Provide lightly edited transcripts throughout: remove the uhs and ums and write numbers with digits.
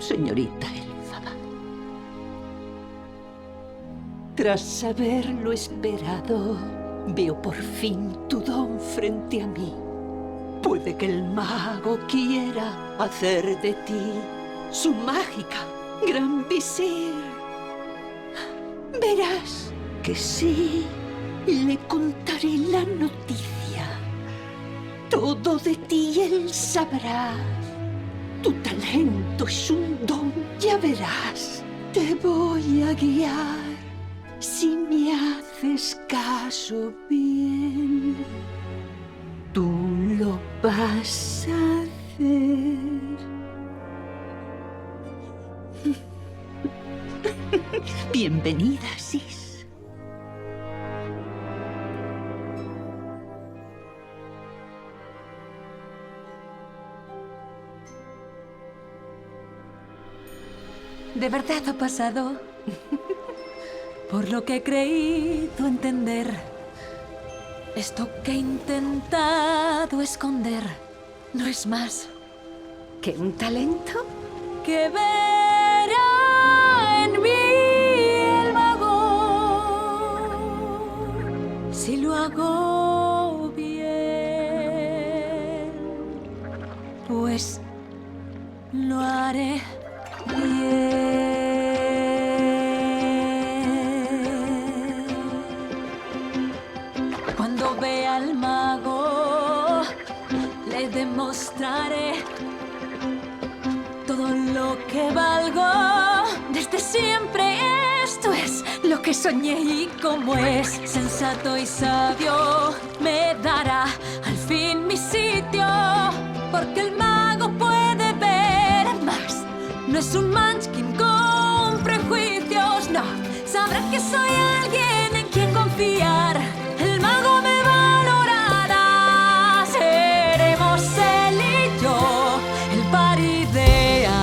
señorita Elphaba. Tras haberlo esperado, veo por fin tu don frente a mí. Puede que el mago quiera hacer de ti su mágica gran visir. Verás que sí, le contaré la noticia. Todo de ti él sabrá. Tu talento es un don, ya verás. Te voy a guiar si me haces caso bien. Tú lo vas a hacer. Bienvenida, Sis. ¿De verdad ha pasado? Por lo que he creído entender, esto que he intentado esconder no es más ¿Que un talento? que verá en mí el mago si lo hago bien, pues lo haré bien. Cuando vea al mago, le demostraré todo lo que valgo. Desde siempre esto es lo que soñé y como es sensato y sabio, me dará al fin mi sitio. Porque el mago puede ver más. No es un munchkin con prejuicios, no. Sabrá que soy alguien en quien confiar. El mago me valorará. Seremos él y yo, el par ideal.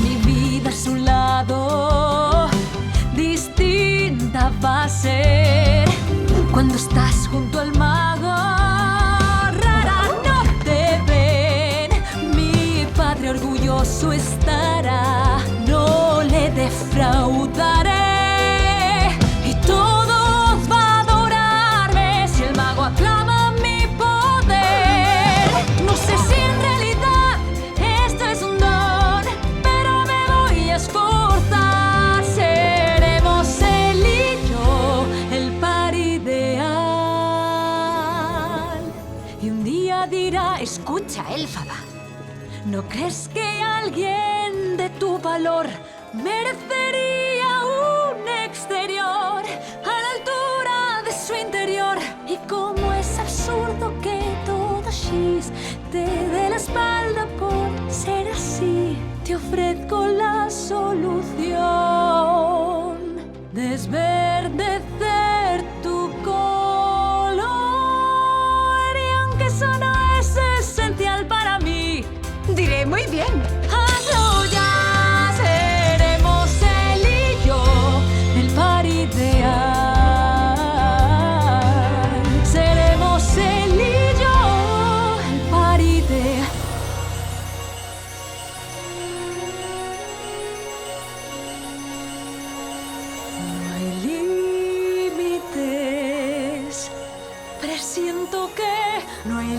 Mi vida a su lado distinta va a ser cuando estás junto al mago. Rara no te ven. Mi padre orgulloso estará. No le defraudaré. Y todos va a adorarme si el mago aclama mi poder. No sé si en realidad esto es un don, pero me voy a esforzar. Seremos él y yo, el par ideal. Y un día dirá: escucha, Elphaba, ¿no crees que alguien de tu valor merecería un exterior a la altura de su interior? Y como es absurdo que todo Shis te dé la espalda por ser así, te ofrezco la solución: desverdecer tu color. Y aunque eso no es esencial para mí, diré: muy bien, hazlo ya. Seremos él y yo, el par ideal. Seremos él y yo, el par ideal. No hay límites. Presiento que no hay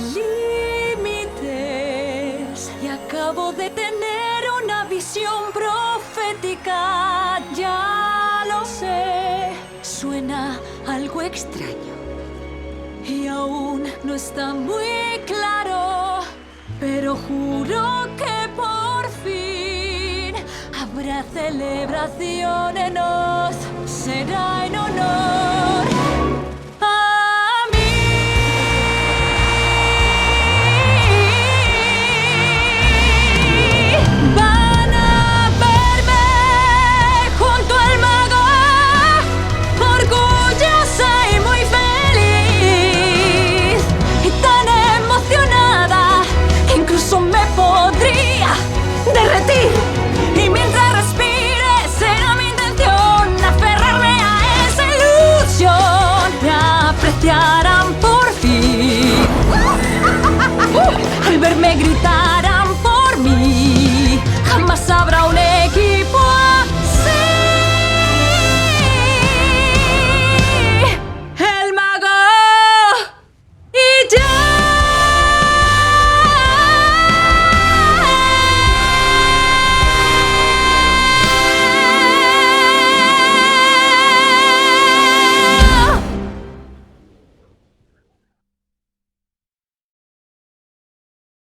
límites. Y acabo de tener una visión profética. Ya lo sé. Suena algo extraño y aún no está muy claro, pero juro que por fin habrá celebración en Oz.